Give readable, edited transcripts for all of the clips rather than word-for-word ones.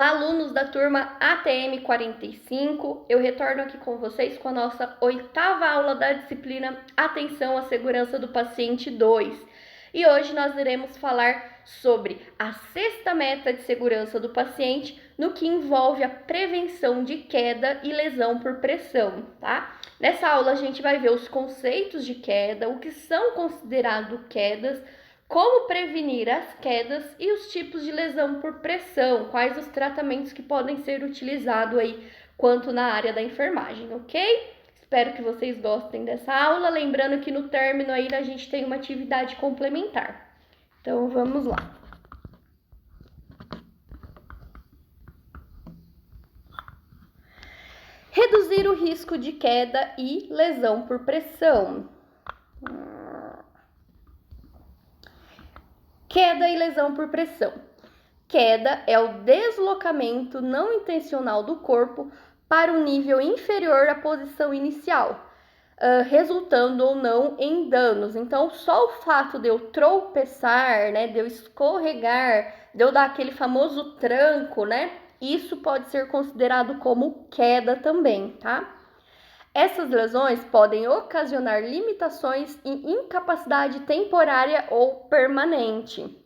Olá, alunos da turma ATM 45, eu retorno aqui com vocês com a nossa 8ª aula da disciplina Atenção à Segurança do Paciente 2. E hoje nós iremos falar sobre a 6ª meta de segurança do paciente no que envolve a prevenção de queda e lesão por pressão, tá? Nessa aula a gente vai ver os conceitos de queda, o que são considerados quedas, como prevenir as quedas e os tipos de lesão por pressão, quais os tratamentos que podem ser utilizados aí quanto na área da enfermagem, ok? Espero que vocês gostem dessa aula, lembrando que no término aí a gente tem uma atividade complementar. Então vamos lá. Reduzir o risco de queda e lesão por pressão. Queda e lesão por pressão. Queda é o deslocamento não intencional do corpo para um nível inferior à posição inicial, resultando ou não em danos. Então, só o fato de eu tropeçar, né, de eu escorregar, de eu dar aquele famoso tranco, né, isso pode ser considerado como queda também, tá? Essas lesões podem ocasionar limitações e incapacidade temporária ou permanente.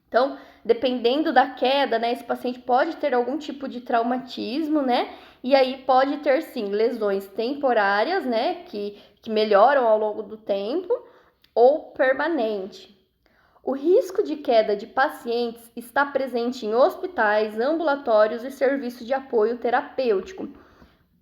Então, dependendo da queda, né, esse paciente pode ter algum tipo de traumatismo, né? E aí pode ter, sim, lesões temporárias, né, que melhoram ao longo do tempo, ou permanente. O risco de queda de pacientes está presente em hospitais, ambulatórios e serviços de apoio terapêutico,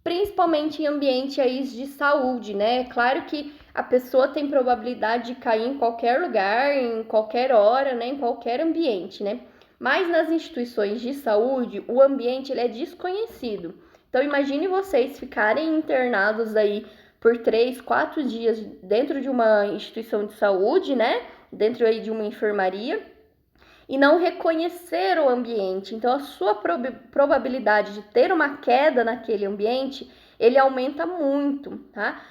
principalmente em ambiente aí de saúde, né? Claro que a pessoa tem probabilidade de cair em qualquer lugar, em qualquer hora, né? Em qualquer ambiente, né? Mas nas instituições de saúde, o ambiente ele é desconhecido. Então, imagine vocês ficarem internados aí por 3, 4 dias dentro de uma instituição de saúde, né? Dentro aí de uma enfermaria, e não reconhecer o ambiente. Então, a sua probabilidade de ter uma queda naquele ambiente, ele aumenta muito, tá?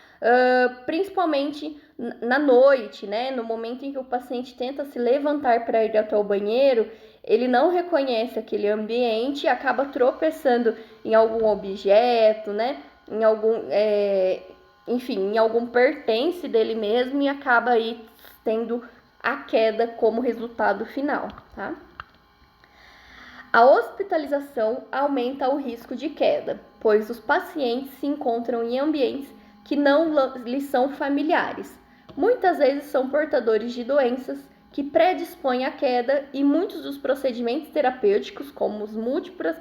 Principalmente na noite, né? No momento em que o paciente tenta se levantar para ir até o banheiro, ele não reconhece aquele ambiente e acaba tropeçando em algum objeto, né? Em algum, enfim, em algum pertence dele mesmo e acaba aí tendo a queda como resultado final, tá? A hospitalização aumenta o risco de queda, pois os pacientes se encontram em ambientes que não lhes são familiares. Muitas vezes são portadores de doenças que predispõem à queda e muitos dos procedimentos terapêuticos, como as múltiplas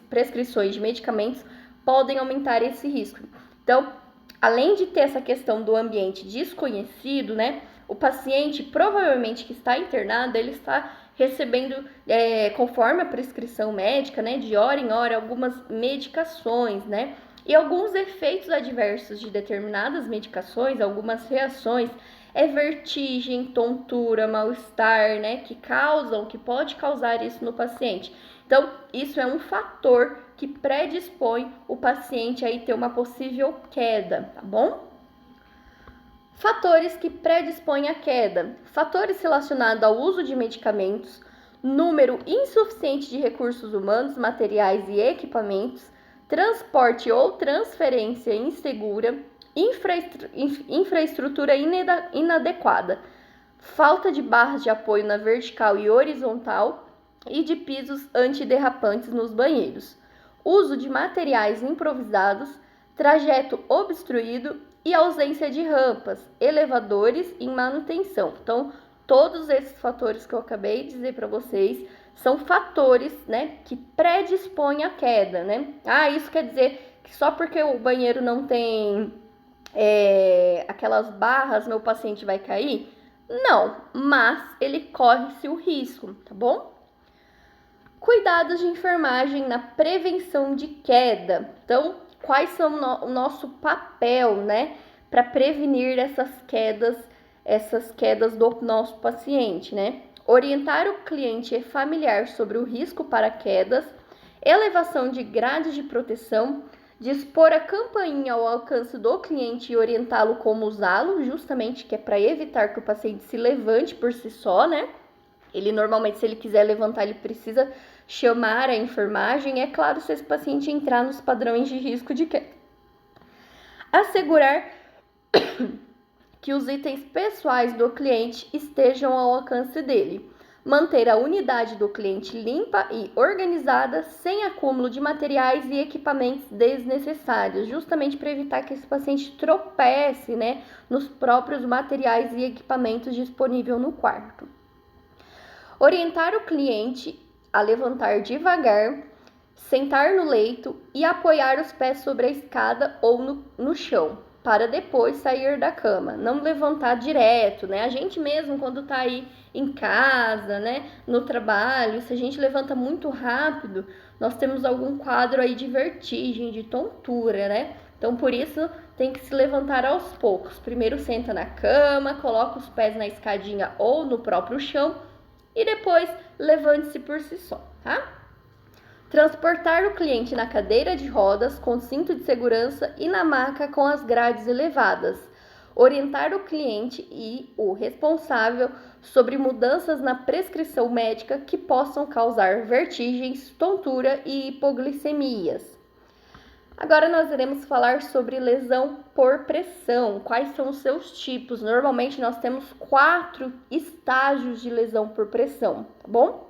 prescrições de medicamentos, podem aumentar esse risco. Então, além de ter essa questão do ambiente desconhecido, né? O paciente, provavelmente que está internado, ele está recebendo, conforme a prescrição médica, né, de hora em hora, algumas medicações, né, e alguns efeitos adversos de determinadas medicações, algumas reações, vertigem, tontura, mal-estar, né, que pode causar isso no paciente. Então, isso é um fator que predispõe o paciente a ter uma possível queda, tá bom? Fatores que predispõem à queda. Fatores relacionados ao uso de medicamentos, número insuficiente de recursos humanos, materiais e equipamentos, transporte ou transferência insegura, infraestrutura inadequada, falta de barras de apoio na vertical e horizontal e de pisos antiderrapantes nos banheiros, uso de materiais improvisados, trajeto obstruído e ausência de rampas, elevadores em manutenção. Então, todos esses fatores que eu acabei de dizer para vocês são fatores, né, que predispõem à queda, né? Isso quer dizer que só porque o banheiro não tem aquelas barras, meu paciente vai cair? Não, mas ele corre-se o risco, tá bom? Cuidados de enfermagem na prevenção de queda. Então, quais são o nosso papel, né, para prevenir essas quedas do nosso paciente, né? Orientar o cliente e familiar sobre o risco para quedas, elevação de grades de proteção, dispor a campainha ao alcance do cliente e orientá-lo como usá-lo, justamente que é para evitar que o paciente se levante por si só, né? Ele normalmente, se ele quiser levantar, ele precisa chamar a enfermagem, é claro, se esse paciente entrar nos padrões de risco de queda. Assegurar que os itens pessoais do cliente estejam ao alcance dele. Manter a unidade do cliente limpa e organizada, sem acúmulo de materiais e equipamentos desnecessários, justamente para evitar que esse paciente tropece, né, nos próprios materiais e equipamentos disponíveis no quarto. Orientar o cliente a levantar devagar, sentar no leito e apoiar os pés sobre a escada ou no chão, para depois sair da cama, não levantar direto, né? A gente mesmo, quando tá aí em casa, né, no trabalho, se a gente levanta muito rápido, nós temos algum quadro aí de vertigem, de tontura, né? Então, por isso, tem que se levantar aos poucos. Primeiro senta na cama, coloca os pés na escadinha ou no próprio chão e depois levante-se por si só, tá? Transportar o cliente na cadeira de rodas com cinto de segurança e na maca com as grades elevadas. Orientar o cliente e o responsável sobre mudanças na prescrição médica que possam causar vertigens, tontura e hipoglicemias. Agora nós iremos falar sobre lesão por pressão. Quais são os seus tipos? Normalmente nós temos 4 estágios de lesão por pressão, tá bom?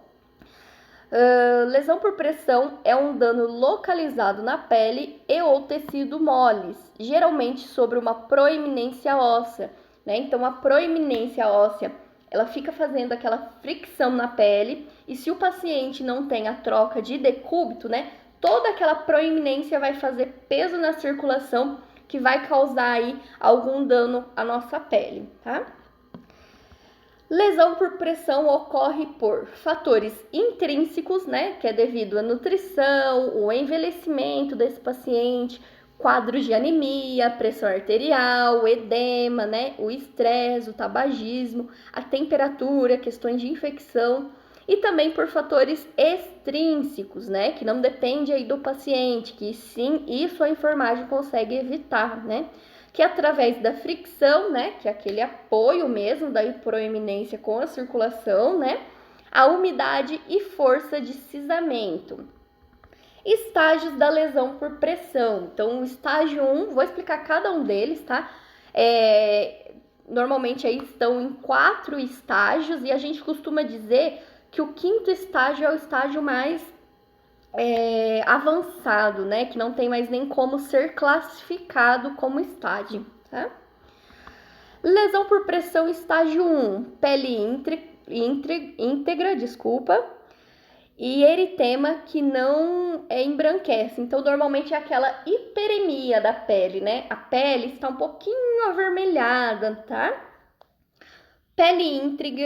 Lesão por pressão é um dano localizado na pele e ou tecido moles, geralmente sobre uma proeminência óssea, né? Então a proeminência óssea, ela fica fazendo aquela fricção na pele, e se o paciente não tem a troca de decúbito, né, toda aquela proeminência vai fazer peso na circulação, que vai causar aí algum dano à nossa pele, tá? Lesão por pressão ocorre por fatores intrínsecos, né, que é devido à nutrição, o envelhecimento desse paciente, quadros de anemia, pressão arterial, o edema, né, o estresse, o tabagismo, a temperatura, questões de infecção, e também por fatores extrínsecos, né, que não depende aí do paciente, que sim, isso a enfermagem consegue evitar, né, que através da fricção, né, que é aquele apoio mesmo da proeminência com a circulação, né, a umidade e força de cisamento. Estágios da lesão por pressão. Então, o estágio 1, vou explicar cada um deles, tá? Normalmente aí estão em 4 estágios, e a gente costuma dizer que o 5º estágio é o estágio mais avançado, né? Que não tem mais nem como ser classificado como estágio, tá? Lesão por pressão estágio 1, pele íntegra, e eritema que não embranquece. Então, normalmente é aquela hiperemia da pele, né? A pele está um pouquinho avermelhada, tá? Pele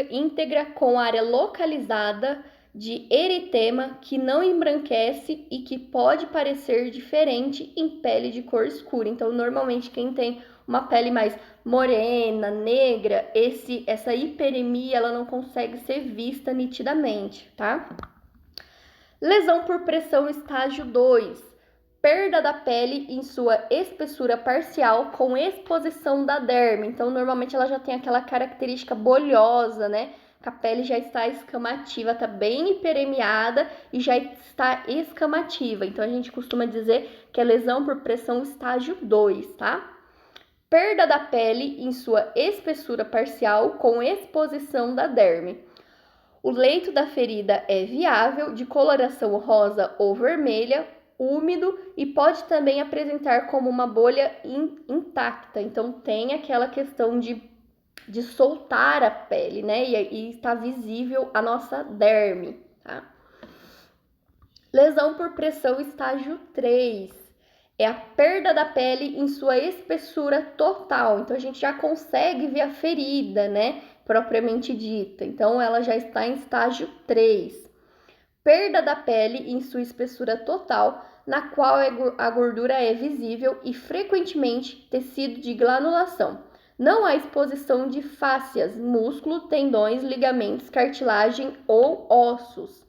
íntegra com área localizada de eritema que não embranquece e que pode parecer diferente em pele de cor escura. Então, normalmente quem tem uma pele mais morena, negra, essa hiperemia ela não consegue ser vista nitidamente, tá? Lesão por pressão estágio 2. Perda da pele em sua espessura parcial com exposição da derme. Então, normalmente ela já tem aquela característica bolhosa, né? Que a pele já está escamativa, está bem hiperemiada e já está escamativa. Então, a gente costuma dizer que é lesão por pressão estágio 2, tá? Perda da pele em sua espessura parcial com exposição da derme. O leito da ferida é viável, de coloração rosa ou vermelha, úmido e pode também apresentar como uma bolha intacta. Então, tem aquela questão de soltar a pele, né? E está visível a nossa derme, tá? Lesão por pressão estágio 3. É a perda da pele em sua espessura total. Então, a gente já consegue ver a ferida, né? Propriamente dita. Então, ela já está em estágio 3. Perda da pele em sua espessura total, na qual a gordura é visível e frequentemente tecido de granulação. Não há exposição de fáscias, músculo, tendões, ligamentos, cartilagem ou ossos.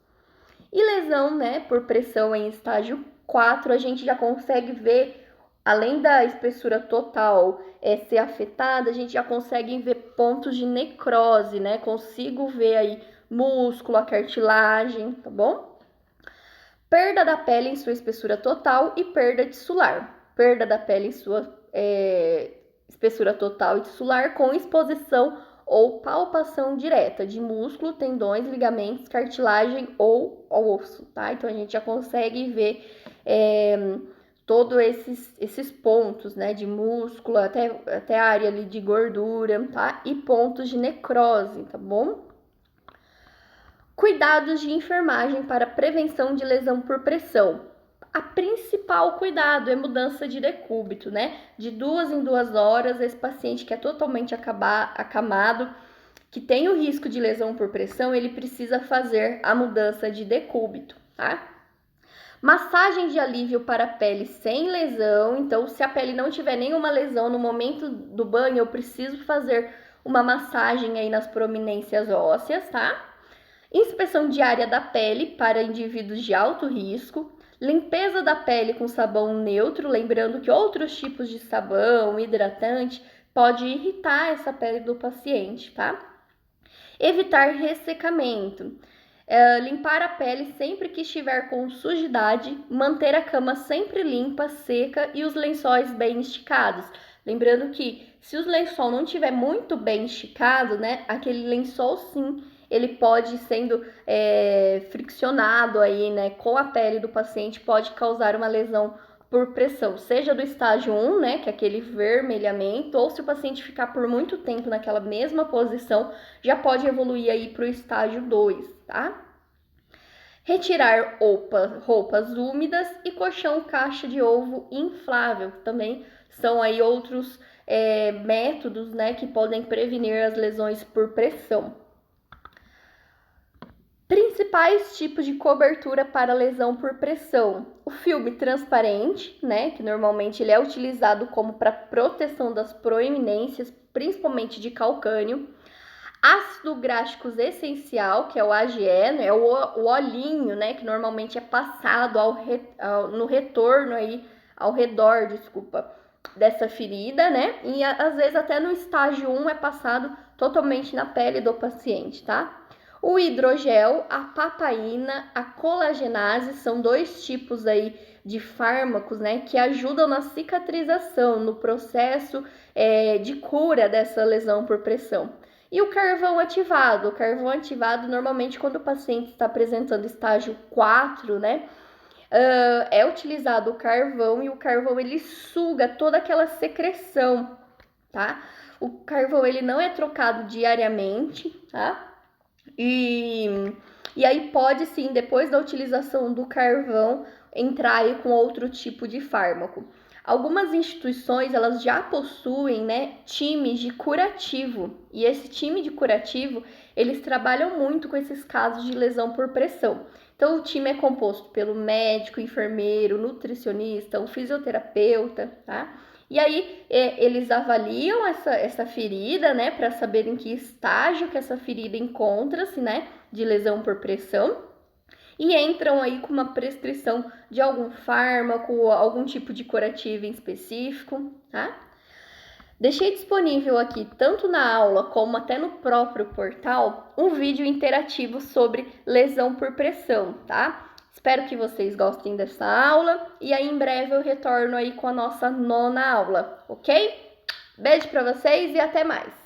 E lesão, né, por pressão em estágio 4, a gente já consegue ver, além da espessura total ser afetada, a gente já consegue ver pontos de necrose, né? Consigo ver aí músculo, a cartilagem, tá bom? Perda da pele em sua espessura total e perda tissular. Perda da pele em sua espessura total e tissular com exposição ou palpação direta de músculo, tendões, ligamentos, cartilagem ou osso, tá? Então a gente já consegue ver todos esses pontos, né, de músculo, até a área ali de gordura, tá? E pontos de necrose, tá bom? Cuidados de enfermagem para prevenção de lesão por pressão. A principal cuidado é mudança de decúbito, né? De 2 em 2 horas, esse paciente que é totalmente acamado, que tem o risco de lesão por pressão, ele precisa fazer a mudança de decúbito, tá? Massagem de alívio para a pele sem lesão. Então, se a pele não tiver nenhuma lesão no momento do banho, eu preciso fazer uma massagem aí nas prominências ósseas, tá? Inspeção diária da pele para indivíduos de alto risco. Limpeza da pele com sabão neutro, lembrando que outros tipos de sabão, hidratante, pode irritar essa pele do paciente, tá? Evitar ressecamento. Limpar a pele sempre que estiver com sujidade, manter a cama sempre limpa, seca e os lençóis bem esticados. Lembrando que se o lençol não estiver muito bem esticado, né, aquele lençol sim, ele pode sendo friccionado aí, né, com a pele do paciente, pode causar uma lesão por pressão, seja do estágio 1, né, que é aquele vermelhamento, ou se o paciente ficar por muito tempo naquela mesma posição, já pode evoluir aí para o estágio 2, tá? Retirar roupas úmidas e colchão caixa de ovo inflável, também são aí outros métodos, né, que podem prevenir as lesões por pressão. Principais tipos de cobertura para lesão por pressão. O filme transparente, né, que normalmente ele é utilizado como para proteção das proeminências, principalmente de calcânio. Ácido gráfico essencial, que é o AGE, né, o olhinho, né, que normalmente é passado no retorno aí, ao redor, dessa ferida, né, e às vezes até no estágio 1 é passado totalmente na pele do paciente, tá? O hidrogel, a papaina, a colagenase são 2 tipos aí de fármacos, né, que ajudam na cicatrização, no processo de cura dessa lesão por pressão. E o carvão ativado. O carvão ativado, normalmente, quando o paciente está apresentando estágio 4, né, é utilizado o carvão e o carvão ele suga toda aquela secreção, tá? O carvão ele não é trocado diariamente, tá? E aí pode sim, depois da utilização do carvão, entrar aí com outro tipo de fármaco. Algumas instituições, elas já possuem, né, times de curativo. E esse time de curativo, eles trabalham muito com esses casos de lesão por pressão. Então, o time é composto pelo médico, enfermeiro, nutricionista, um fisioterapeuta, tá? E aí, eles avaliam essa ferida, né, para saber em que estágio que essa ferida encontra-se, né, de lesão por pressão. E entram aí com uma prescrição de algum fármaco, algum tipo de curativo em específico, tá? Deixei disponível aqui, tanto na aula como até no próprio portal, um vídeo interativo sobre lesão por pressão, tá? Espero que vocês gostem dessa aula e aí em breve eu retorno aí com a nossa 9ª aula, ok? Beijo para vocês e até mais!